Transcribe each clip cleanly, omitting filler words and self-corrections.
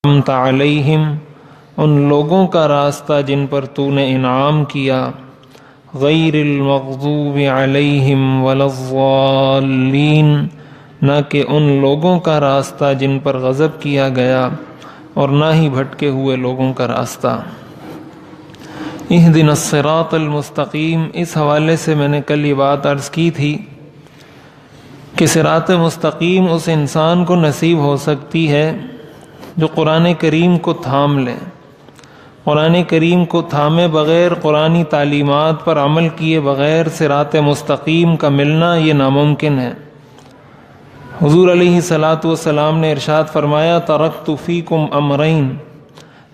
انعمت علیہم، ان لوگوں کا راستہ جن پر تو نے انعام کیا، غیر المغضوب علیہم ولا الضالین، نہ کہ ان لوگوں کا راستہ جن پر غضب کیا گیا اور نہ ہی بھٹکے ہوئے لوگوں کا راستہ۔ اہدنا الصراط المستقیم، اس حوالے سے میں نے کل یہ بات عرض کی تھی کہ صراط مستقیم اس انسان کو نصیب ہو سکتی ہے جو قرآن کریم کو تھام لے۔ قرآن کریم کو تھامے بغیر، قرآنی تعلیمات پر عمل کیے بغیر صراط مستقیم کا ملنا یہ ناممکن ہے۔ حضور علیہ الصلاۃ والسلام نے ارشاد فرمایا، ترکت فیکم امرین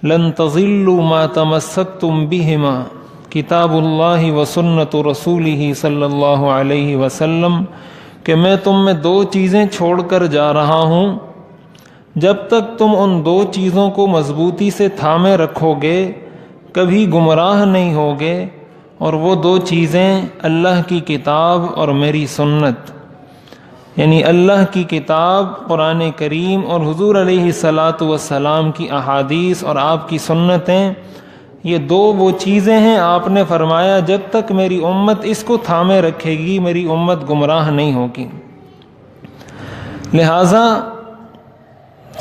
لن تضلوا ما تمسکتم بہما، کتاب اللہ و سنت رسولہ صلی اللہ علیہ وسلم، کہ میں تم میں دو چیزیں چھوڑ کر جا رہا ہوں، جب تک تم ان دو چیزوں کو مضبوطی سے تھامے رکھو گے کبھی گمراہ نہیں ہوگے، اور وہ دو چیزیں اللہ کی کتاب اور میری سنت، یعنی اللہ کی کتاب قرآن کریم اور حضور علیہ الصلاۃ والسلام کی احادیث اور آپ کی سنتیں، یہ دو وہ چیزیں ہیں آپ نے فرمایا جب تک میری امت اس کو تھامے رکھے گی میری امت گمراہ نہیں ہوگی۔ لہٰذا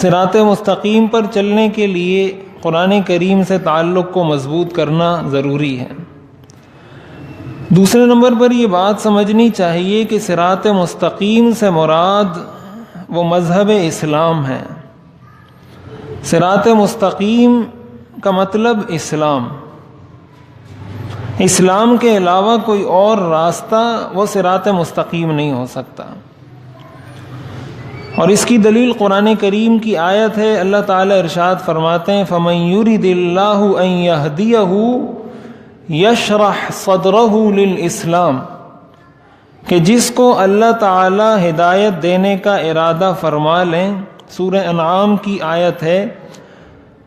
صراط مستقیم پر چلنے کے لیے قرآن کریم سے تعلق کو مضبوط کرنا ضروری ہے۔ دوسرے نمبر پر یہ بات سمجھنی چاہیے کہ صراط مستقیم سے مراد وہ مذہب اسلام ہے۔ صراط مستقیم کا مطلب اسلام، اسلام کے علاوہ کوئی اور راستہ وہ صراط مستقیم نہیں ہو سکتا۔ اور اس کی دلیل قرآن کریم کی آیت ہے، اللہ تعالیٰ ارشاد فرماتے ہیں، فَمَن يُرِدِ اللَّهُ أَن يَهْدِيَهُ يَشْرَحْ صَدْرَهُ لِلْإِسْلَامِ، کہ جس کو اللہ تعالیٰ ہدایت دینے کا ارادہ فرما لیں۔ سورہ انعام کی آیت ہے،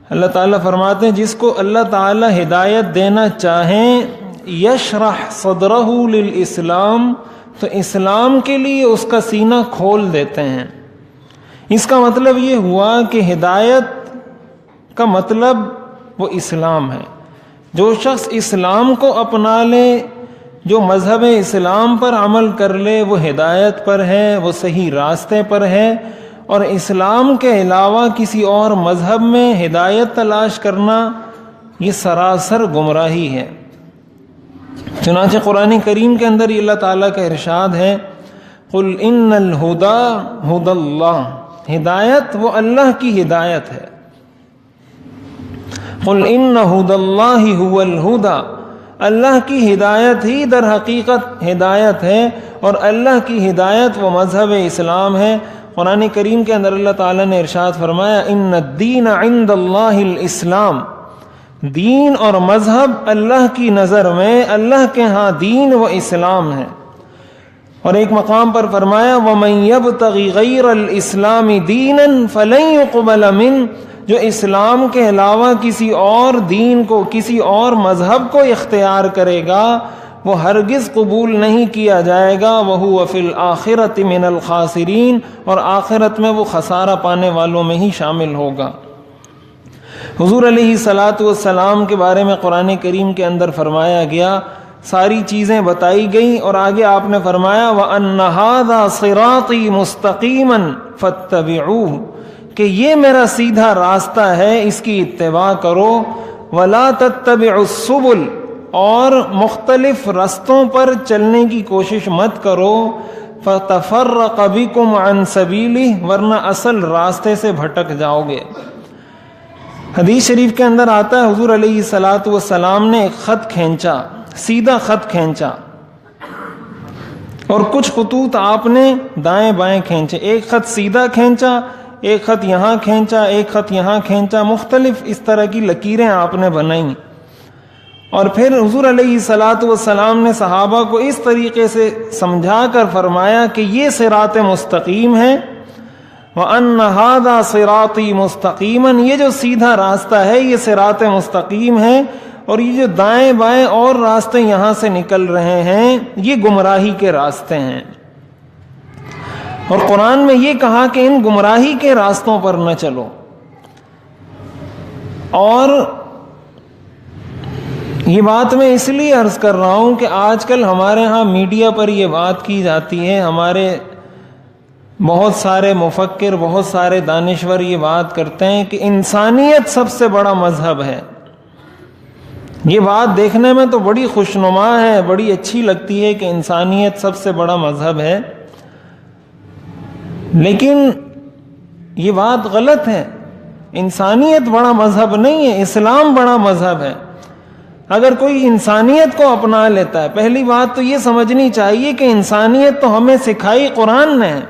اللہ تعالیٰ فرماتے ہیں جس کو اللہ تعالیٰ ہدایت دینا چاہیں، یشرح صدرہ للاسلام، تو اسلام کے لیے اس کا سینہ کھول دیتے ہیں۔ اس کا مطلب یہ ہوا کہ ہدایت کا مطلب وہ اسلام ہے۔ جو شخص اسلام کو اپنا لے، جو مذہب اسلام پر عمل کر لے، وہ ہدایت پر ہے، وہ صحیح راستے پر ہے، اور اسلام کے علاوہ کسی اور مذہب میں ہدایت تلاش کرنا یہ سراسر گمراہی ہے۔ چنانچہ قرآن کریم کے اندر یہ اللہ تعالیٰ کا ارشاد ہے، قُلْ إِنَّ الْهُدَى هُدَى اللَّهِ، ہدایت وہ اللہ کی ہدایت ہے۔ قُلْ إِنَّ هُدَى اللَّهِ هُوَ الْهُدَى، اللہ کی ہدایت ہی در حقیقت ہدایت ہے، اور اللہ کی ہدایت وہ مذہب اسلام ہے۔ قرآن کریم کے اندر اللہ تعالیٰ نے ارشاد فرمایا، إِنَّ الدِّينَ عِنْدَ اللَّهِ الْإِسْلَامِ، دین اور مذہب اللہ کی نظر میں، اللہ کے ہاں دین و اسلام ہے۔ اور ایک مقام پر فرمایا، وَمَن يَبْتَغِ غَيْرَ الْإِسْلَامِ دِينًا فَلَن يُقْبَلَ مِنْهُ، جو اسلام کے علاوہ کسی اور دین کو، کسی اور مذہب کو اختیار کرے گا، وہ ہرگز قبول نہیں کیا جائے گا، وَهُوَ فِي الْآخِرَةِ مِنَ الْخَاسِرِينَ، اور آخرت میں وہ خسارہ پانے والوں میں ہی شامل ہوگا۔ حضور علیہ الصلاۃ والسلام کے بارے میں قرآن کریم کے اندر فرمایا گیا، ساری چیزیں بتائی گئیں، اور آگے آپ نے فرمایا، وَأَنَّ هَذَا صِرَاطِي مُسْتَقِيمًا فَاتَّبِعُوهُ، کہ یہ میرا سیدھا راستہ ہے، اس کی اتباع کرو، وَلَا تَتَّبِعُوا السُّبُلَ، اور مختلف رستوں پر چلنے کی کوشش مت کرو، فَتَفَرَّقَ بِكُمْ عَنْ سَبِيلِهِ، ورنہ اصل راستے سے بھٹک جاؤ گے۔ حدیث شریف کے اندر آتا ہے، حضور علیہ الصلاۃ والسلام نے ایک خط کھینچا، سیدھا خط کھینچا، اور کچھ خطوط آپ نے دائیں بائیں کھینچے، ایک خط سیدھا کھینچا، ایک خط یہاں کھینچا، ایک خط یہاں کھینچا، مختلف اس طرح کی لکیریں آپ نے بنائیں۔ اور پھر حضور علیہ الصلاۃ والسلام نے صحابہ کو اس طریقے سے سمجھا کر فرمایا کہ یہ صراط مستقیم ہے، وَأَنَّ هَذَا صِرَاطِي مُسْتَقِيمًا، یہ جو سیدھا راستہ ہے یہ صراط مستقیم ہے، اور یہ جو دائیں بائیں اور راستے یہاں سے نکل رہے ہیں یہ گمراہی کے راستے ہیں۔ اور قرآن میں یہ کہا کہ ان گمراہی کے راستوں پر نہ چلو۔ اور یہ بات میں اس لیے عرض کر رہا ہوں کہ آج کل ہمارے ہاں میڈیا پر یہ بات کی جاتی ہے، ہمارے بہت سارے مفکر، بہت سارے دانشور یہ بات کرتے ہیں کہ انسانیت سب سے بڑا مذہب ہے۔ یہ بات دیکھنے میں تو بڑی خوشنما ہے، بڑی اچھی لگتی ہے کہ انسانیت سب سے بڑا مذہب ہے، لیکن یہ بات غلط ہے۔ انسانیت بڑا مذہب نہیں ہے، اسلام بڑا مذہب ہے۔ اگر کوئی انسانیت کو اپنا لیتا ہے، پہلی بات تو یہ سمجھنی چاہیے کہ انسانیت تو ہمیں سکھائی قرآن نے ہے،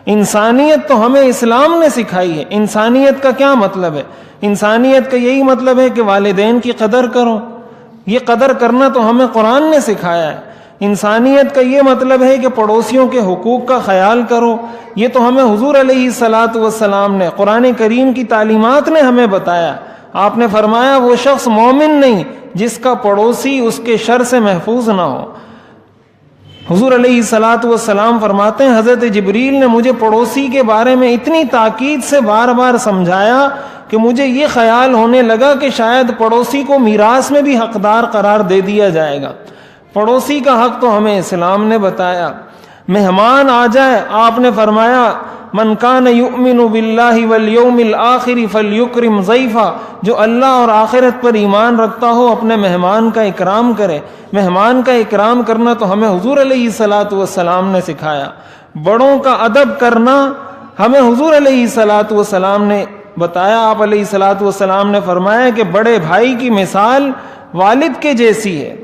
انسانیت تو ہمیں اسلام نے سکھائی ہے۔ انسانیت کا کیا مطلب ہے؟ انسانیت کا یہی مطلب ہے کہ والدین کی قدر کرو، یہ قدر کرنا تو ہمیں قرآن نے سکھایا ہے۔ انسانیت کا یہ مطلب ہے کہ پڑوسیوں کے حقوق کا خیال کرو، یہ تو ہمیں حضور علیہ الصلاۃ والسلام نے، قرآن کریم کی تعلیمات نے ہمیں بتایا۔ آپ نے فرمایا وہ شخص مومن نہیں جس کا پڑوسی اس کے شر سے محفوظ نہ ہو۔ حضور علیہ الصلاۃ والسلام فرماتے ہیں حضرت جبریل نے مجھے پڑوسی کے بارے میں اتنی تاکید سے بار بار سمجھایا کہ مجھے یہ خیال ہونے لگا کہ شاید پڑوسی کو میراث میں بھی حقدار قرار دے دیا جائے گا۔ پڑوسی کا حق تو ہمیں اسلام نے بتایا۔ مہمان آ جائے، آپ نے فرمایا من کان یؤمن باللہ والیوم الآخر فلیکرم ضیفہ، جو اللہ اور آخرت پر ایمان رکھتا ہو اپنے مہمان کا اکرام کرے۔ مہمان کا اکرام کرنا تو ہمیں حضور علیہ الصلاۃ والسلام نے سکھایا۔ بڑوں کا ادب کرنا ہمیں حضور علیہ الصلاۃ والسلام نے بتایا۔ آپ علیہ الصلاۃ والسلام نے فرمایا کہ بڑے بھائی کی مثال والد کے جیسی ہے،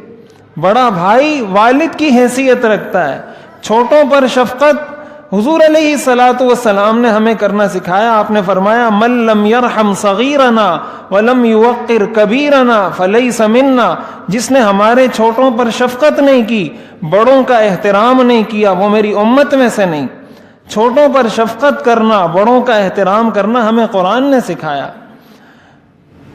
بڑا بھائی والد کی حیثیت رکھتا ہے۔ چھوٹوں پر شفقت حضور علیہ الصلاۃ والسلام نے ہمیں کرنا سکھایا۔ آپ نے فرمایا من لم یرحم صغیرنا ولم یوقر کبیرنا فلیس منا، جس نے ہمارے چھوٹوں پر شفقت نہیں کی، بڑوں کا احترام نہیں کیا، وہ میری امت میں سے نہیں۔ چھوٹوں پر شفقت کرنا، بڑوں کا احترام کرنا ہمیں قرآن نے سکھایا۔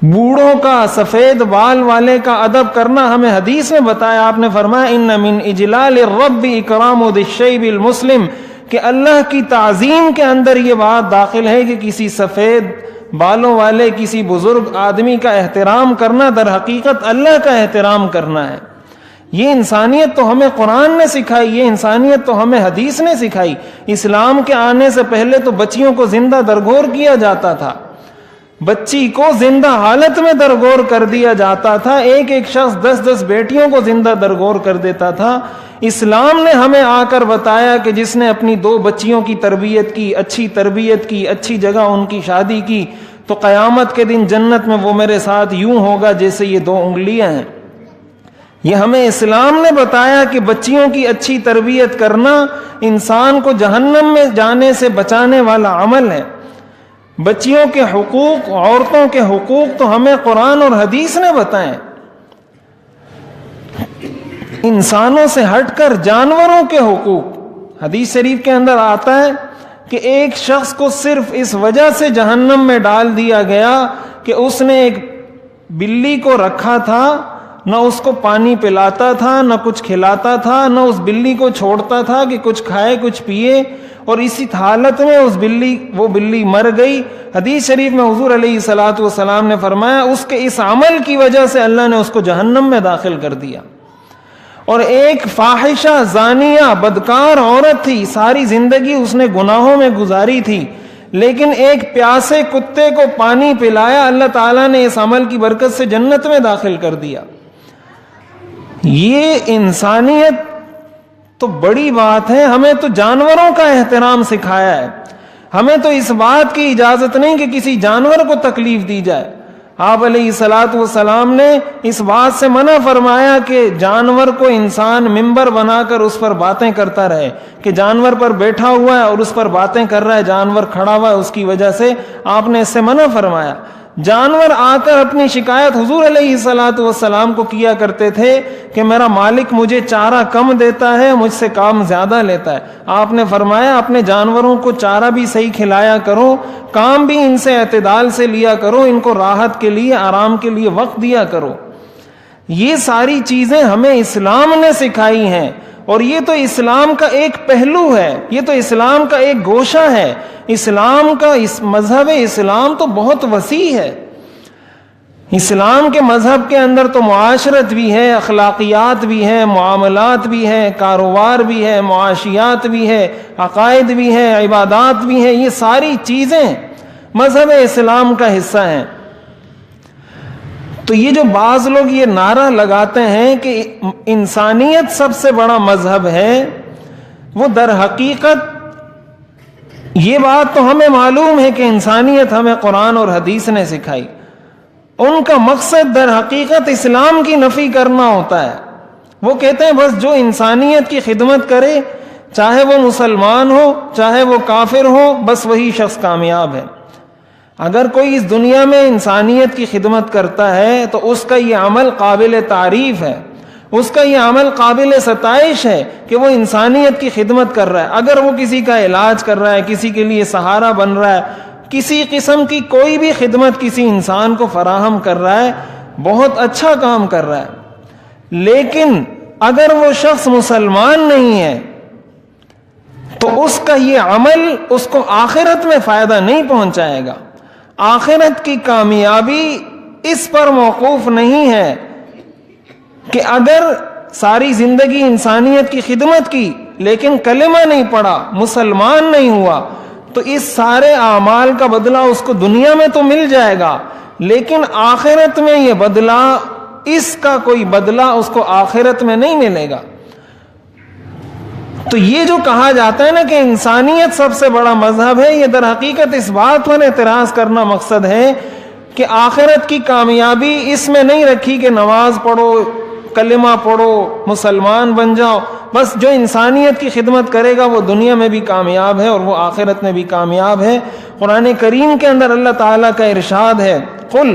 بوڑھوں کا، سفید بال والے کا ادب کرنا ہمیں حدیث میں بتایا۔ آپ نے فرمایا ان من اجلال الرب اکرام ذی الشیب المسلم، کہ اللہ کی تعظیم کے اندر یہ بات داخل ہے کہ کسی سفید بالوں والے کسی بزرگ آدمی کا احترام کرنا در حقیقت اللہ کا احترام کرنا ہے۔ یہ انسانیت تو ہمیں قرآن نے سکھائی، یہ انسانیت تو ہمیں حدیث نے سکھائی۔ اسلام کے آنے سے پہلے تو بچیوں کو زندہ درگور کیا جاتا تھا، بچی کو زندہ حالت میں درگور کر دیا جاتا تھا، ایک ایک شخص 10 بیٹیوں کو زندہ درگور کر دیتا تھا۔ اسلام نے ہمیں آ کر بتایا کہ جس نے اپنی 2 بچیوں کی تربیت کی، اچھی تربیت کی، اچھی جگہ ان کی شادی کی، تو قیامت کے دن جنت میں وہ میرے ساتھ یوں ہوگا جیسے یہ 2 انگلیاں ہیں۔ یہ ہمیں اسلام نے بتایا کہ بچیوں کی اچھی تربیت کرنا انسان کو جہنم میں جانے سے بچانے والا عمل ہے۔ بچیوں کے حقوق، عورتوں کے حقوق تو ہمیں قرآن اور حدیث نے بتائے۔ انسانوں سے ہٹ کر جانوروں کے حقوق، حدیث شریف کے اندر آتا ہے کہ ایک شخص کو صرف اس وجہ سے جہنم میں ڈال دیا گیا کہ اس نے ایک بلی کو رکھا تھا، نہ اس کو پانی پلاتا تھا، نہ کچھ کھلاتا تھا، نہ اس بلی کو چھوڑتا تھا کہ کچھ کھائے کچھ پیے، اور اسی حالت میں وہ بلی مر گئی۔ حدیث شریف میں حضور علیہ الصلاۃ والسلام نے فرمایا اس کے اس عمل کی وجہ سے اللہ نے اس کو جہنم میں داخل کر دیا۔ اور ایک فاحشہ، زانیہ، بدکار عورت تھی، ساری زندگی اس نے گناہوں میں گزاری تھی، لیکن ایک پیاسے کتے کو پانی پلایا، اللہ تعالیٰ نے اس عمل کی برکت سے جنت میں داخل کر دیا۔ یہ انسانیت تو بڑی بات ہے۔ ہمیں تو جانوروں کا احترام سکھایا ہے، ہمیں تو اس بات کی اجازت نہیں کہ کسی جانور کو تکلیف دی جائے۔ آپ علیہ الصلاۃ والسلام نے اس بات سے منع فرمایا کہ جانور کو انسان ممبر بنا کر اس پر باتیں کرتا رہے، کہ جانور پر بیٹھا ہوا ہے اور اس پر باتیں کر رہا ہے، جانور کھڑا ہوا ہے، اس کی وجہ سے آپ نے اس سے منع فرمایا۔ جانور آ کر اپنی شکایت حضور علیہ الصلاۃ والسلام کو کیا کرتے تھے کہ میرا مالک مجھے چارہ کم دیتا ہے، مجھ سے کام زیادہ لیتا ہے۔ آپ نے فرمایا اپنے جانوروں کو چارہ بھی صحیح کھلایا کرو، کام بھی ان سے اعتدال سے لیا کرو، ان کو راحت کے لیے، آرام کے لیے وقت دیا کرو۔ یہ ساری چیزیں ہمیں اسلام نے سکھائی ہیں، اور یہ تو اسلام کا ایک پہلو ہے، یہ تو اسلام کا ایک گوشہ ہے۔ اسلام کا مذہب اسلام تو بہت وسیع ہے۔ اسلام کے مذہب کے اندر تو معاشرت بھی ہے، اخلاقیات بھی ہے، معاملات بھی ہے، کاروبار بھی ہے، معاشیات بھی ہے، عقائد بھی ہے، عبادات بھی ہے، یہ ساری چیزیں مذہب اسلام کا حصہ ہیں۔ تو یہ جو بعض لوگ یہ نعرہ لگاتے ہیں کہ انسانیت سب سے بڑا مذہب ہے، وہ در حقیقت یہ بات تو ہمیں معلوم ہے کہ انسانیت ہمیں قرآن اور حدیث نے سکھائی، ان کا مقصد در حقیقت اسلام کی نفی کرنا ہوتا ہے۔ وہ کہتے ہیں بس جو انسانیت کی خدمت کرے، چاہے وہ مسلمان ہو چاہے وہ کافر ہو، بس وہی شخص کامیاب ہے۔ اگر کوئی اس دنیا میں انسانیت کی خدمت کرتا ہے تو اس کا یہ عمل قابل تعریف ہے، اس کا یہ عمل قابل ستائش ہے کہ وہ انسانیت کی خدمت کر رہا ہے۔ اگر وہ کسی کا علاج کر رہا ہے، کسی کے لیے سہارا بن رہا ہے، کسی قسم کی کوئی بھی خدمت کسی انسان کو فراہم کر رہا ہے، بہت اچھا کام کر رہا ہے۔ لیکن اگر وہ شخص مسلمان نہیں ہے تو اس کا یہ عمل اس کو آخرت میں فائدہ نہیں پہنچائے گا۔ آخرت کی کامیابی اس پر موقوف نہیں ہے کہ اگر ساری زندگی انسانیت کی خدمت کی لیکن کلمہ نہیں پڑھا، مسلمان نہیں ہوا، تو اس سارے اعمال کا بدلہ اس کو دنیا میں تو مل جائے گا، لیکن آخرت میں یہ بدلہ، اس کا کوئی بدلہ اس کو آخرت میں نہیں ملے گا۔ تو یہ جو کہا جاتا ہے نا کہ انسانیت سب سے بڑا مذہب ہے، یہ در حقیقت اس بات پر اعتراض کرنا مقصد ہے کہ آخرت کی کامیابی اس میں نہیں رکھی کہ نماز پڑھو، کلمہ پڑھو، مسلمان بن جاؤ۔ بس جو انسانیت کی خدمت کرے گا وہ دنیا میں بھی کامیاب ہے اور وہ آخرت میں بھی کامیاب ہے۔ قرآن کریم کے اندر اللہ تعالیٰ کا ارشاد ہے، قل،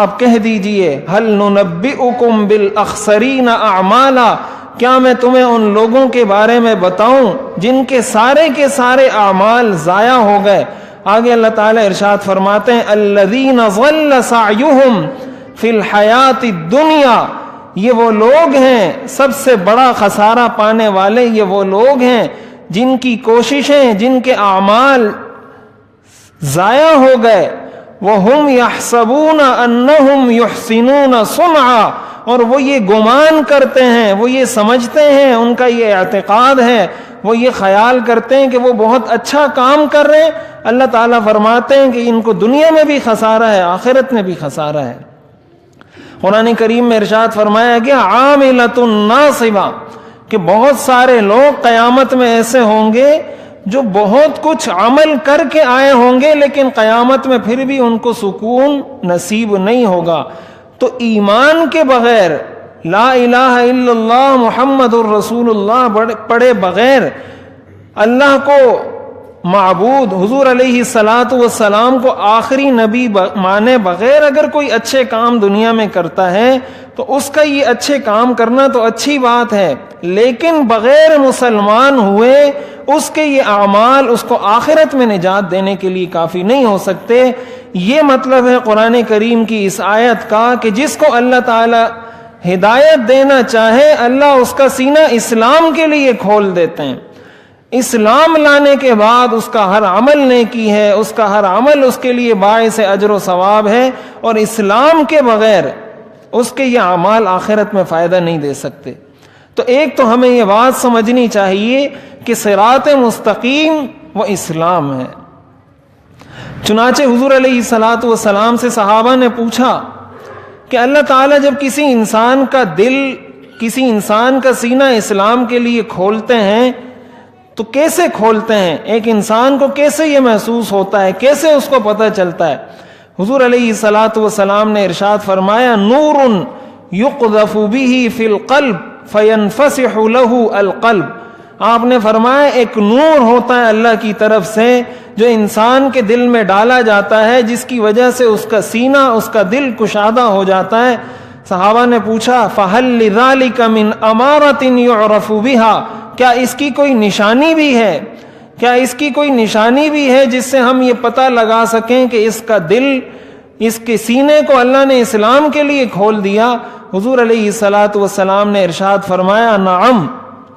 آپ کہہ دیجئے، هل ننبئکم بالاخسرین اعمالا، کیا میں تمہیں ان لوگوں کے بارے میں بتاؤں جن کے سارے اعمال ضائع ہو گئے۔ آگے اللہ تعالیٰ ارشاد فرماتے ہیں، الذین ضل سعیہم فی الحیات الدنیا، یہ وہ لوگ ہیں، سب سے بڑا خسارہ پانے والے یہ وہ لوگ ہیں جن کی کوششیں، جن کے اعمال ضائع ہو گئے۔ وَهُمْ يَحْسَبُونَ أَنَّهُمْ يُحْسِنُونَ صُنْعًا، اور وہ یہ گمان کرتے ہیں، وہ یہ سمجھتے ہیں، ان کا یہ اعتقاد ہے، وہ یہ خیال کرتے ہیں کہ وہ بہت اچھا کام کر رہے ہیں۔ اللہ تعالیٰ فرماتے ہیں کہ ان کو دنیا میں بھی خسارہ ہے، آخرت میں بھی خسارہ ہے۔ قرآن کریم میں ارشاد فرمایا گیا، عاملۃ ناصبہ، کہ بہت سارے لوگ قیامت میں ایسے ہوں گے جو بہت کچھ عمل کر کے آئے ہوں گے لیکن قیامت میں پھر بھی ان کو سکون نصیب نہیں ہوگا۔ تو ایمان کے بغیر، لا الہ الا اللہ محمد الرسول اللہ پڑھے بغیر، اللہ کو معبود، حضور علیہ الصلاۃ والسلام کو آخری نبی مانے بغیر اگر کوئی اچھے کام دنیا میں کرتا ہے تو اس کا یہ اچھے کام کرنا تو اچھی بات ہے، لیکن بغیر مسلمان ہوئے اس کے یہ اعمال اس کو آخرت میں نجات دینے کے لیے کافی نہیں ہو سکتے۔ یہ مطلب ہے قرآن کریم کی اس آیت کا کہ جس کو اللہ تعالی ہدایت دینا چاہے، اللہ اس کا سینہ اسلام کے لیے کھول دیتے ہیں۔ اسلام لانے کے بعد اس کا ہر عمل نیکی ہے، اس کا ہر عمل اس کے لیے باعث اجر و ثواب ہے، اور اسلام کے بغیر اس کے یہ اعمال آخرت میں فائدہ نہیں دے سکتے۔ تو ایک تو ہمیں یہ بات سمجھنی چاہیے کہ صراط مستقیم وہ اسلام ہے۔ چنانچہ حضور علیہ الصلاۃ والسلام سے صحابہ نے پوچھا کہ اللہ تعالیٰ جب کسی انسان کا دل، کسی انسان کا سینہ اسلام کے لیے کھولتے ہیں تو کیسے کھولتے ہیں؟ ایک انسان کو کیسے یہ محسوس ہوتا ہے، کیسے اس کو پتہ چلتا ہے؟ حضور علیہ الصلاۃ والسلام نے ارشاد فرمایا، نور یقذف به فی القلب فینفسح له القلب۔ آپ نے فرمایا ایک نور ہوتا ہے اللہ کی طرف سے جو انسان کے دل میں ڈالا جاتا ہے، جس کی وجہ سے اس کا سینہ، اس کا دل کشادہ ہو جاتا ہے۔ صحابہ نے پوچھا، فہل لذلک من امارۃ یعرف بها، کیا اس کی کوئی نشانی بھی ہے؟ کیا اس کی کوئی نشانی بھی ہے جس سے ہم یہ پتہ لگا سکیں کہ اس کا دل، اس کے سینے کو اللہ نے اسلام کے لیے کھول دیا؟ حضور علیہ الصلاۃ والسلام نے ارشاد فرمایا، نعم،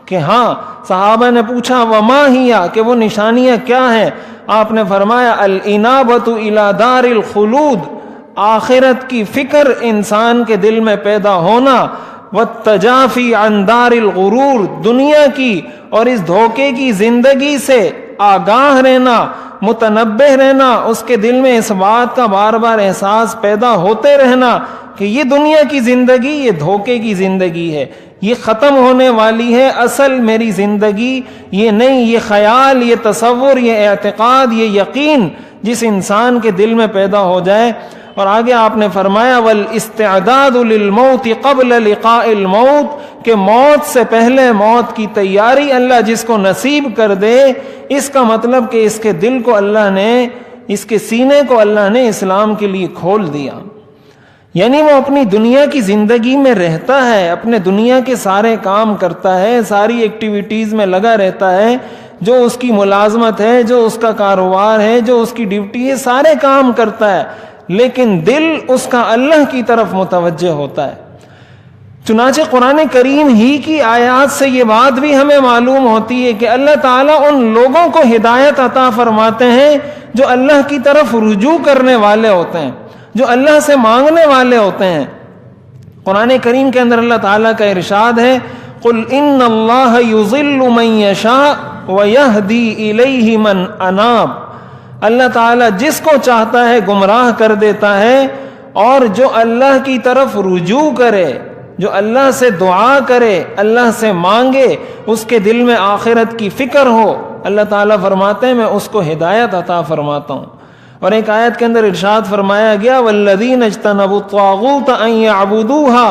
کہ ہاں۔ صحابہ نے پوچھا، وما ہی، کہ وہ نشانیاں کیا ہیں؟ آپ نے فرمایا، الانابۃ الی دار الخلود، آخرت کی فکر انسان کے دل میں پیدا ہونا، والتجافی عن دار الغرور، دنیا کی اور اس دھوکے کی زندگی سے آگاہ رہنا، متنبہ رہنا، اس کے دل میں اس بات کا بار بار احساس پیدا ہوتے رہنا کہ یہ دنیا کی زندگی یہ دھوکے کی زندگی ہے، یہ ختم ہونے والی ہے، اصل میری زندگی یہ نہیں، یہ خیال، یہ تصور، یہ اعتقاد، یہ یقین جس انسان کے دل میں پیدا ہو جائے۔ اور آگے آپ نے فرمایا والاستعداد للموت قبل لقاء الموت، کہ موت سے پہلے موت کی تیاری اللہ جس کو نصیب کر دے، اس کا مطلب کہ اس کے دل کو اللہ نے، اس کے سینے کو اللہ نے اسلام کے لیے کھول دیا، یعنی وہ اپنی دنیا کی زندگی میں رہتا ہے، اپنے دنیا کے سارے کام کرتا ہے، ساری ایکٹیویٹیز میں لگا رہتا ہے، جو اس کی ملازمت ہے، جو اس کا کاروبار ہے، جو اس کی ڈیوٹی ہے، سارے کام کرتا ہے، لیکن دل اس کا اللہ کی طرف متوجہ ہوتا ہے۔ چنانچہ قرآن کریم ہی کی آیات سے یہ بات بھی ہمیں معلوم ہوتی ہے کہ اللہ تعالیٰ ان لوگوں کو ہدایت عطا فرماتے ہیں جو اللہ کی طرف رجوع کرنے والے ہوتے ہیں، جو اللہ سے مانگنے والے ہوتے ہیں۔ قرآن کریم کے اندر اللہ تعالیٰ کا ارشاد ہے قُلْ إِنَّ اللَّهَ يُضِلُّ مَن يَشَاءُ وَيَهْدِي إِلَيْهِ مَنْ أَنَابَ، اللہ تعالیٰ جس کو چاہتا ہے گمراہ کر دیتا ہے، اور جو اللہ کی طرف رجوع کرے، جو اللہ سے دعا کرے، اللہ سے مانگے، اس کے دل میں آخرت کی فکر ہو، اللہ تعالیٰ فرماتے ہیں میں اس کو ہدایت عطا فرماتا ہوں۔ اور ایک آیت کے اندر ارشاد فرمایا گیا وَالَّذِينَ اجْتَنَبُوا الطَّاغُوتَ أَن يَعْبُدُوهَا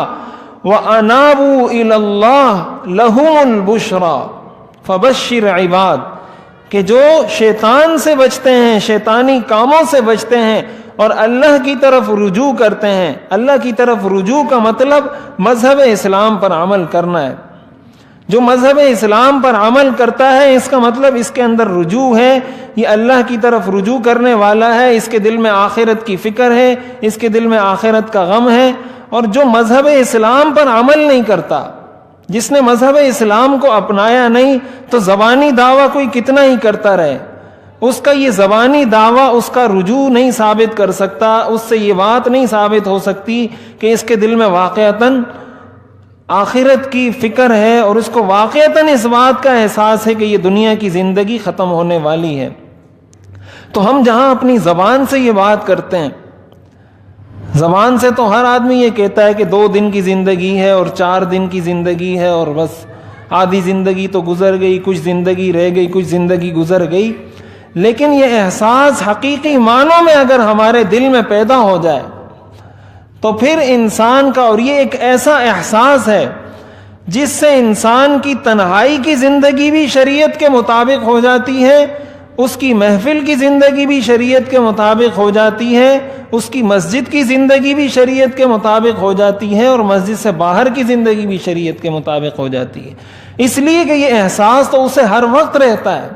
وَأَنَابُوا إِلَى اللَّهِ لَهُمُ الْبُشْرَى فَبَشِّرْ عِبَادِ، کہ جو شیطان سے بچتے ہیں، شیطانی کاموں سے بچتے ہیں اور اللہ کی طرف رجوع کرتے ہیں۔ اللہ کی طرف رجوع کا مطلب مذہب اسلام پر عمل کرنا ہے۔ جو مذہب اسلام پر عمل کرتا ہے اس کا مطلب اس کے اندر رجوع ہے، یہ اللہ کی طرف رجوع کرنے والا ہے، اس کے دل میں آخرت کی فکر ہے، اس کے دل میں آخرت کا غم ہے۔ اور جو مذہب اسلام پر عمل نہیں کرتا، جس نے مذہب اسلام کو اپنایا نہیں، تو زبانی دعویٰ کوئی کتنا ہی کرتا رہے، اس کا یہ زبانی دعویٰ اس کا رجوع نہیں ثابت کر سکتا، اس سے یہ بات نہیں ثابت ہو سکتی کہ اس کے دل میں واقعتاً آخرت کی فکر ہے اور اس کو واقعتاً اس بات کا احساس ہے کہ یہ دنیا کی زندگی ختم ہونے والی ہے۔ تو ہم جہاں اپنی زبان سے یہ بات کرتے ہیں، زبان سے تو ہر آدمی یہ کہتا ہے کہ 2 دن کی زندگی ہے اور 4 دن کی زندگی ہے اور بس آدھی زندگی تو گزر گئی، کچھ زندگی رہ گئی، کچھ زندگی گزر گئی، لیکن یہ احساس حقیقی معنوں میں اگر ہمارے دل میں پیدا ہو جائے تو پھر انسان کا، اور یہ ایک ایسا احساس ہے جس سے انسان کی تنہائی کی زندگی بھی شریعت کے مطابق ہو جاتی ہے، اس کی محفل کی زندگی بھی شریعت کے مطابق ہو جاتی ہے، اس کی مسجد کی زندگی بھی شریعت کے مطابق ہو جاتی ہے، اور مسجد سے باہر کی زندگی بھی شریعت کے مطابق ہو جاتی ہے، اس لیے کہ یہ احساس تو اسے ہر وقت رہتا ہے۔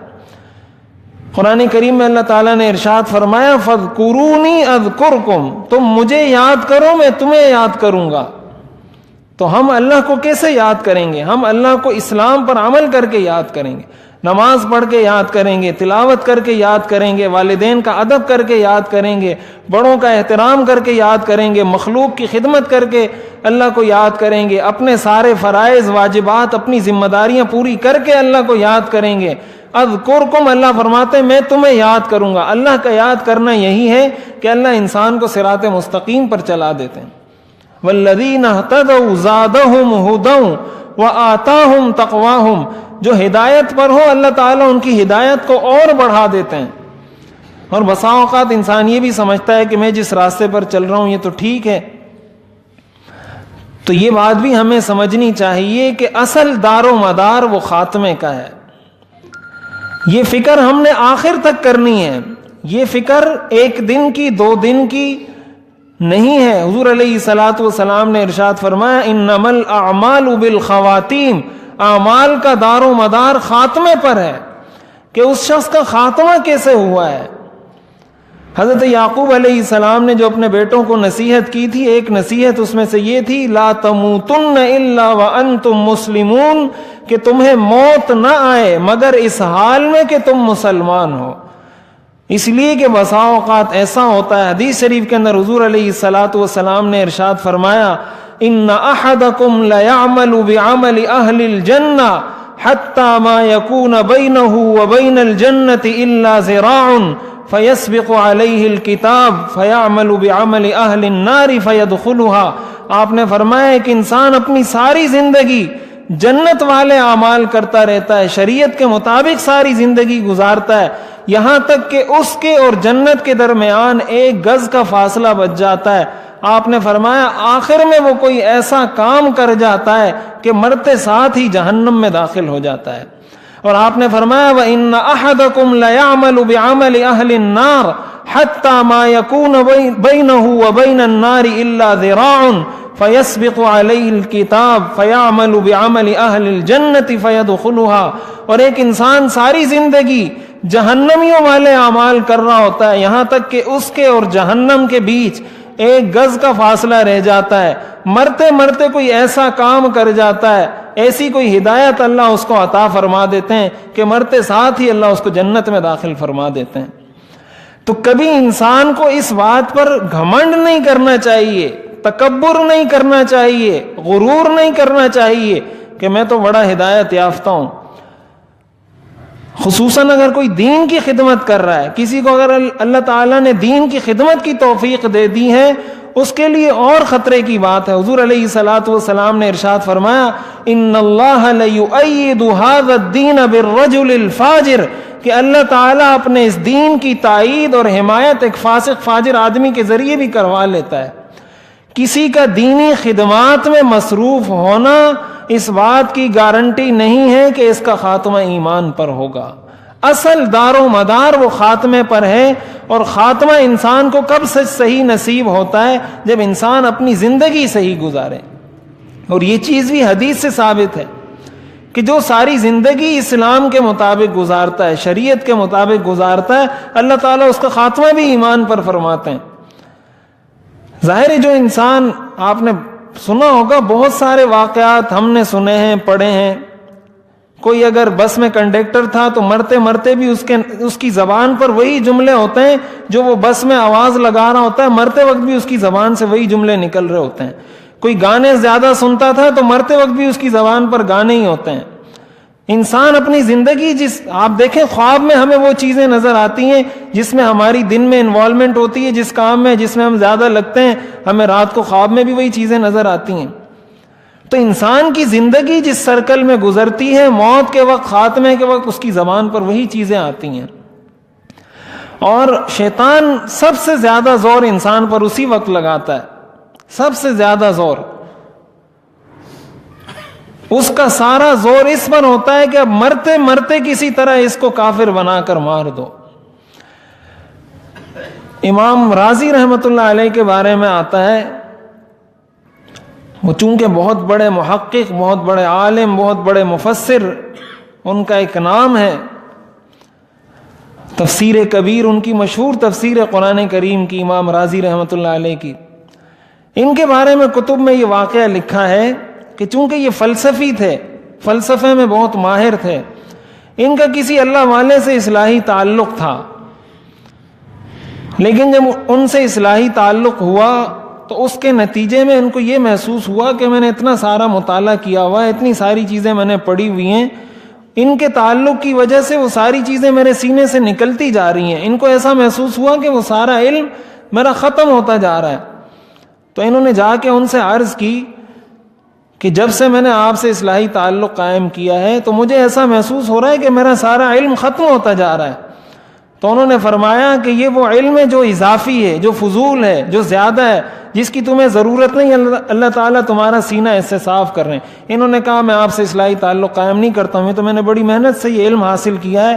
قرآن کریم میں اللہ تعالیٰ نے ارشاد فرمایا فَاذْكُرُونِي أَذْكُرْكُمْ، تم مجھے یاد کرو میں تمہیں یاد کروں گا۔ تو ہم اللہ کو کیسے یاد کریں گے؟ ہم اللہ کو اسلام پر عمل کر کے یاد کریں گے، نماز پڑھ کے یاد کریں گے، تلاوت کر کے یاد کریں گے، والدین کا ادب کر کے یاد کریں گے، بڑوں کا احترام کر کے یاد کریں گے، مخلوق کی خدمت کر کے اللہ کو یاد کریں گے، اپنے سارے فرائض واجبات اپنی ذمہ داریاں پوری کر کے اللہ کو یاد کریں گے۔ اذکرکم، اللہ فرماتے ہیں میں تمہیں یاد کروں گا۔ اللہ کا یاد کرنا یہی ہے کہ اللہ انسان کو صراط مستقیم پر چلا دیتے ہیں۔ والذین اہتدوا زادہم ھدی وآتاہم تقواہم، جو ہدایت پر ہو اللہ تعالیٰ ان کی ہدایت کو اور بڑھا دیتے ہیں۔ اور بسا اوقات انسان یہ بھی سمجھتا ہے کہ میں جس راستے پر چل رہا ہوں یہ تو ٹھیک ہے، تو یہ بات بھی ہمیں سمجھنی چاہیے کہ اصل دار و مدار وہ خاتمے کا ہے۔ یہ فکر ہم نے آخر تک کرنی ہے، یہ فکر 1 دن کی 2 دن کی نہیں ہے۔ حضور علیہ الصلوۃ والسلام نے ارشاد فرمایا انما الاعمال بالخواتیم، اعمال کا دار و مدار خاتمے پر ہے، کہ اس شخص کا خاتمہ کیسے ہوا ہے۔ حضرت یعقوب علیہ السلام نے جو اپنے بیٹوں کو نصیحت کی تھی، ایک نصیحت اس میں سے یہ تھی لا تموتن الا وانتم مسلمون، کہ تمہیں موت نہ آئے مگر اس حال میں کہ تم مسلمان ہو۔ اس لیے کہ بسا اوقات ایسا ہوتا ہے، حدیث شریف کے اندر حضور علیہ الصلوۃ والسلام نے ارشاد فرمایا، ان احدکم لیعمل بعمل اہل الجنہ حتی ما یکون بینہ وبین الجنۃ الا ذراع فیسبق علیہ الکتاب فیعمل بعمل اہل النار فیدخلها۔ آپ نے فرمایا کہ انسان اپنی ساری زندگی جنت والے اعمال کرتا رہتا ہے، شریعت کے مطابق ساری زندگی گزارتا ہے، یہاں تک کہ اس کے اور جنت کے درمیان ایک گز کا فاصلہ بچ جاتا ہے۔ آپ نے فرمایا آخر میں وہ کوئی ایسا کام کر جاتا ہے کہ مرتے ساتھ ہی جہنم میں داخل ہو جاتا ہے۔ اور آپ نے فرمایا وَإِنَّ أَحَدَكُمْ لَيَعْمَلُ بِعَمَلِ أَهْلِ النَّارِ حَتَّى مَا يَكُونَ بَيْنَهُ وَبَيْنَ النَّارِ إِلَّا ذِرَاعٌ فَيَسْبِقُ عَلَيْهِ الْكِتَابُ فَيَعْمَلُ بِعَمَلِ أَهْلِ الْجَنَّةِ فَيَدْخُلُهَا۔ اور ایک انسان ساری زندگی جہنمیوں والے اعمال کر رہا ہوتا ہے، یہاں تک کہ اس کے اور جہنم کے بیچ ایک گز کا فاصلہ رہ جاتا ہے، مرتے مرتے کوئی ایسا کام کر جاتا ہے، ایسی کوئی ہدایت اللہ اس کو عطا فرما دیتے ہیں کہ مرتے ساتھ ہی اللہ اس کو جنت میں داخل فرما دیتے ہیں۔ تو کبھی انسان کو اس بات پر گھمنڈ نہیں کرنا چاہیے، تکبر نہیں کرنا چاہیے، غرور نہیں کرنا چاہیے کہ میں تو بڑا ہدایت یافتہ ہوں۔ خصوصاً اگر کوئی دین کی خدمت کر رہا ہے، کسی کو اگر اللہ تعالیٰ نے دین کی خدمت کی توفیق دے دی ہے، اس کے لیے اور خطرے کی بات ہے۔ حضور علیہ الصلوۃ والسلام نے ارشاد فرمایا ان اللہ لیؤید ھذا الدین بالرجل الفاجر، کہ اللہ تعالیٰ اپنے اس دین کی تائید اور حمایت ایک فاسق فاجر آدمی کے ذریعے بھی کروا لیتا ہے۔ کسی کا دینی خدمات میں مصروف ہونا اس بات کی گارنٹی نہیں ہے کہ اس کا خاتمہ ایمان پر ہوگا۔ اصل دار و مدار وہ خاتمے پر ہے، اور خاتمہ انسان کو کب سے صحیح نصیب ہوتا ہے؟ جب انسان اپنی زندگی صحیح گزارے۔ اور یہ چیز بھی حدیث سے ثابت ہے کہ جو ساری زندگی اسلام کے مطابق گزارتا ہے، شریعت کے مطابق گزارتا ہے، اللہ تعالیٰ اس کا خاتمہ بھی ایمان پر فرماتے ہیں۔ ظاہر ہے جو انسان، آپ نے سنا ہوگا بہت سارے واقعات ہم نے سنے ہیں، پڑھے ہیں۔ کوئی اگر بس میں کنڈکٹر تھا تو مرتے مرتے بھی اس کی زبان پر وہی جملے ہوتے ہیں جو وہ بس میں آواز لگا رہا ہوتا ہے، مرتے وقت بھی اس کی زبان سے وہی جملے نکل رہے ہوتے ہیں۔ کوئی گانے زیادہ سنتا تھا تو مرتے وقت بھی اس کی زبان پر گانے ہی ہوتے ہیں۔ انسان اپنی زندگی آپ دیکھیں خواب میں ہمیں وہ چیزیں نظر آتی ہیں جس میں ہماری دن میں انوالومنٹ ہوتی ہے، جس کام میں جس میں ہم زیادہ لگتے ہیں، ہمیں رات کو خواب میں بھی وہی چیزیں نظر آتی ہیں۔ تو انسان کی زندگی جس سرکل میں گزرتی ہے، موت کے وقت، خاتمے کے وقت اس کی زبان پر وہی چیزیں آتی ہیں۔ اور شیطان سب سے زیادہ زور انسان پر اسی وقت لگاتا ہے، سب سے زیادہ زور اس کا سارا زور اس پر ہوتا ہے کہ اب مرتے مرتے کسی طرح اس کو کافر بنا کر مار دو۔ امام رازی رحمت اللہ علیہ کے بارے میں آتا ہے، وہ چونکہ بہت بڑے محقق، بہت بڑے عالم، بہت بڑے مفسر ان کا ایک نام ہے، تفسیر کبیر ان کی مشہور تفسیر قرآن کریم کی، امام رازی رحمت اللہ علیہ کی، ان کے بارے میں کتب میں یہ واقعہ لکھا ہے کہ چونکہ یہ فلسفی تھے، فلسفے میں بہت ماہر تھے، ان کا کسی اللہ والے سے اصلاحی تعلق تھا، لیکن جب ان سے اصلاحی تعلق ہوا تو اس کے نتیجے میں ان کو یہ محسوس ہوا کہ میں نے اتنا سارا مطالعہ کیا ہوا ہے، اتنی ساری چیزیں میں نے پڑھی ہوئی ہیں، ان کے تعلق کی وجہ سے وہ ساری چیزیں میرے سینے سے نکلتی جا رہی ہیں۔ ان کو ایسا محسوس ہوا کہ وہ سارا علم میرا ختم ہوتا جا رہا ہے۔ تو انہوں نے جا کے ان سے عرض کی کہ جب سے میں نے آپ سے اصلاحی تعلق قائم کیا ہے تو مجھے ایسا محسوس ہو رہا ہے کہ میرا سارا علم ختم ہوتا جا رہا ہے۔ تو انہوں نے فرمایا کہ یہ وہ علم ہے جو اضافی ہے، جو فضول ہے، جو زیادہ ہے، جس کی تمہیں ضرورت نہیں، اللہ تعالیٰ تمہارا سینہ اس سے صاف کر رہے ہیں۔ انہوں نے کہا میں آپ سے اصلاحی تعلق قائم نہیں کرتا ہوں، تو میں نے بڑی محنت سے یہ علم حاصل کیا ہے،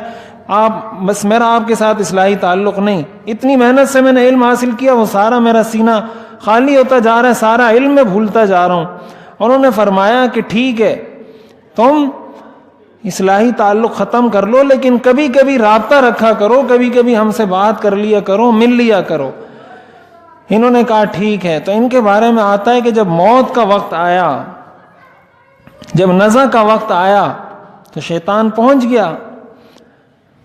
بس میرا آپ کے ساتھ اصلاحی تعلق نہیں، اتنی محنت سے میں نے علم حاصل کیا، وہ سارا میرا سینہ خالی ہوتا جا رہا ہے، سارا علم میں بھولتا جا رہا ہوں۔ انہوں نے فرمایا کہ ٹھیک ہے، تم اصلاحی تعلق ختم کر لو، لیکن کبھی کبھی رابطہ رکھا کرو، کبھی کبھی ہم سے بات کر لیا کرو، مل لیا کرو۔ انہوں نے کہا ٹھیک ہے۔ تو ان کے بارے میں آتا ہے کہ جب موت کا وقت آیا، جب نزع کا وقت آیا تو شیطان پہنچ گیا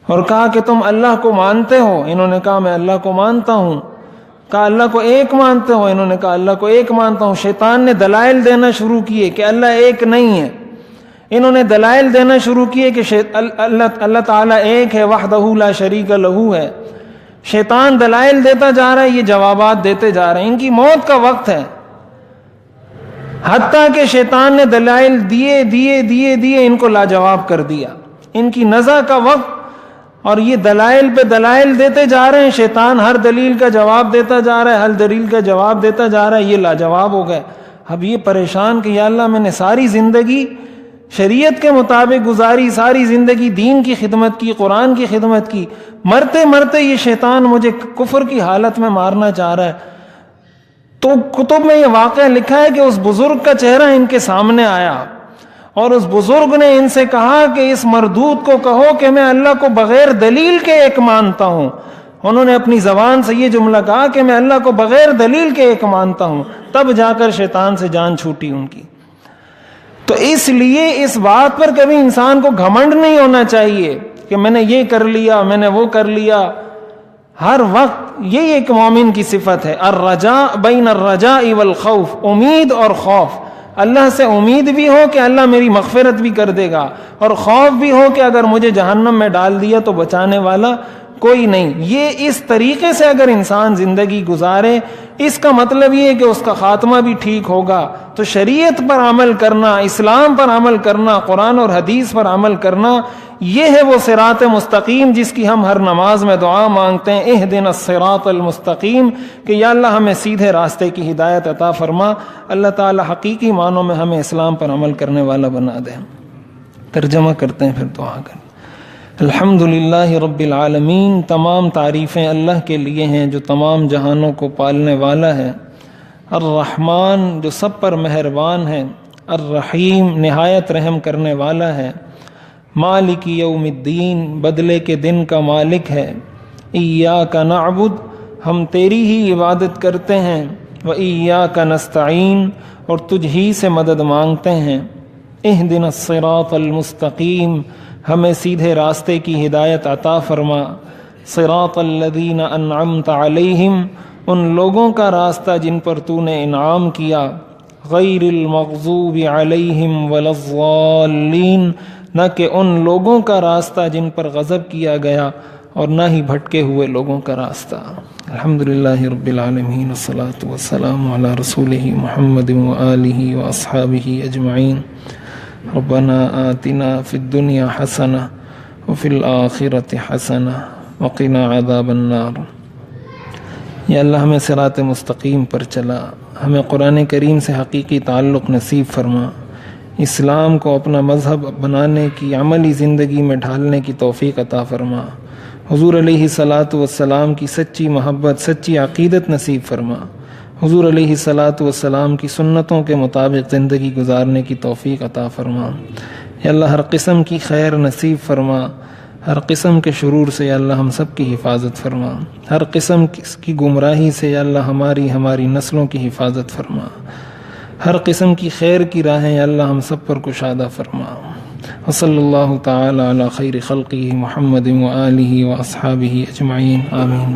اور کہا کہ تم اللہ کو مانتے ہو؟ انہوں نے کہا میں اللہ کو مانتا ہوں۔ کہا اللہ کو ایک مانتے ہو؟ انہوں نے کہا اللہ کو ایک مانتا ہوں۔ شیطان نے دلائل دینا شروع کیے کہ اللہ ایک نہیں ہے۔ انہوں نے دلائل دینا شروع کیے کہ اللہ تعالیٰ ایک ہے، وحدہ لا شریک لہ ہے۔ شیطان دلائل دیتا جا رہا ہے، یہ جوابات دیتے جا رہے ہیں۔ ان کی موت کا وقت ہے، حتیٰ کہ شیطان نے دلائل دیے ان کو لاجواب کر دیا۔ ان کی نزع کا وقت، اور یہ دلائل پہ دلائل دیتے جا رہے ہیں۔ شیطان ہر دلیل کا جواب دیتا جا رہا ہے، ہر دلیل کا جواب دیتا جا رہا ہے، یہ لاجواب ہو گئے۔ اب یہ پریشان کہ یا اللہ میں نے ساری زندگی شریعت کے مطابق گزاری، ساری زندگی دین کی خدمت کی، قرآن کی خدمت کی، مرتے مرتے یہ شیطان مجھے کفر کی حالت میں مارنا چاہ رہا ہے۔ تو کتب میں یہ واقعہ لکھا ہے کہ اس بزرگ کا چہرہ ان کے سامنے آیا، اور اس بزرگ نے ان سے کہا کہ اس مردود کو کہو کہ میں اللہ کو بغیر دلیل کے ایک مانتا ہوں۔ انہوں نے اپنی زبان سے یہ جملہ کہا کہ میں اللہ کو بغیر دلیل کے ایک مانتا ہوں، تب جا کر شیطان سے جان چھوٹی ان کی۔ تو اس لیے اس بات پر کبھی انسان کو گھمنڈ نہیں ہونا چاہیے کہ میں نے یہ کر لیا، میں نے وہ کر لیا۔ ہر وقت یہ ایک مومن کی صفت ہے، الرجاء بین الرجاء والخوف، امید اور خوف۔ اللہ سے امید بھی ہو کہ اللہ میری مغفرت بھی کر دے گا، اور خوف بھی ہو کہ اگر مجھے جہنم میں ڈال دیا تو بچانے والا کوئی نہیں۔ یہ اس طریقے سے اگر انسان زندگی گزارے، اس کا مطلب یہ ہے کہ اس کا خاتمہ بھی ٹھیک ہوگا۔ تو شریعت پر عمل کرنا، اسلام پر عمل کرنا، قرآن اور حدیث پر عمل کرنا، یہ ہے وہ صراط مستقیم جس کی ہم ہر نماز میں دعا مانگتے ہیں، اہدنا الصراط المستقیم، کہ یا اللہ ہمیں سیدھے راستے کی ہدایت عطا فرما۔ اللہ تعالی حقیقی معنوں میں ہمیں اسلام پر عمل کرنے والا بنا دے۔ ترجمہ کرتے ہیں پھر دعا کریں۔ الحمدللہ رب العالمین، تمام تعریفیں اللہ کے لیے ہیں جو تمام جہانوں کو پالنے والا ہے۔ الرحمن، جو سب پر مہربان ہے۔ الرحیم، نہایت رحم کرنے والا ہے۔ مالک یوم الدین، بدلے کے دن کا مالک ہے۔ ایاک نعبد، ہم تیری ہی عبادت کرتے ہیں۔ وایاک نستعین، اور تجھ ہی سے مدد مانگتے ہیں۔ اہدنا الصراط المستقیم، ہمیں سیدھے راستے کی ہدایت عطا فرما۔ صراط الذین انعمت علیہم، ان لوگوں کا راستہ جن پر تو نے انعام کیا۔ غیر المغضوب علیہم ولا الضالین، نہ کہ ان لوگوں کا راستہ جن پر غضب کیا گیا، اور نہ ہی بھٹکے ہوئے لوگوں کا راستہ۔ الحمدللہ رب العالمین، والصلاة والسلام علی رسولہ محمد وآلہ واصحابہ اجمعین۔ ربنا آتنا فی الدنیا حسنہ وفی الآخرۃ حسنہ وقنا عذاب النار۔ یا اللہ ہمیں صراط مستقیم پر چلا، ہمیں قرآن کریم سے حقیقی تعلق نصیب فرما، اسلام کو اپنا مذہب بنانے کی، عملی زندگی میں ڈھالنے کی توفیق عطا فرما، حضور علیہ الصلاۃ والسلام کی سچی محبت، سچی عقیدت نصیب فرما، حضور علیہ الصلاۃ والسلام کی سنتوں کے مطابق زندگی گزارنے کی توفیق عطا فرما۔ یا اللہ ہر قسم کی خیر نصیب فرما، ہر قسم کے شرور سے یا اللہ ہم سب کی حفاظت فرما، ہر قسم کی گمراہی سے یا اللہ ہماری نسلوں کی حفاظت فرما، ہر قسم کی خیر کی راہیں یا اللہ ہم سب پر کشادہ فرما۔ وصلی اللہ تعالی علی خیر خلقہ محمد وآلہ واصحابہ اجمعین، آمین۔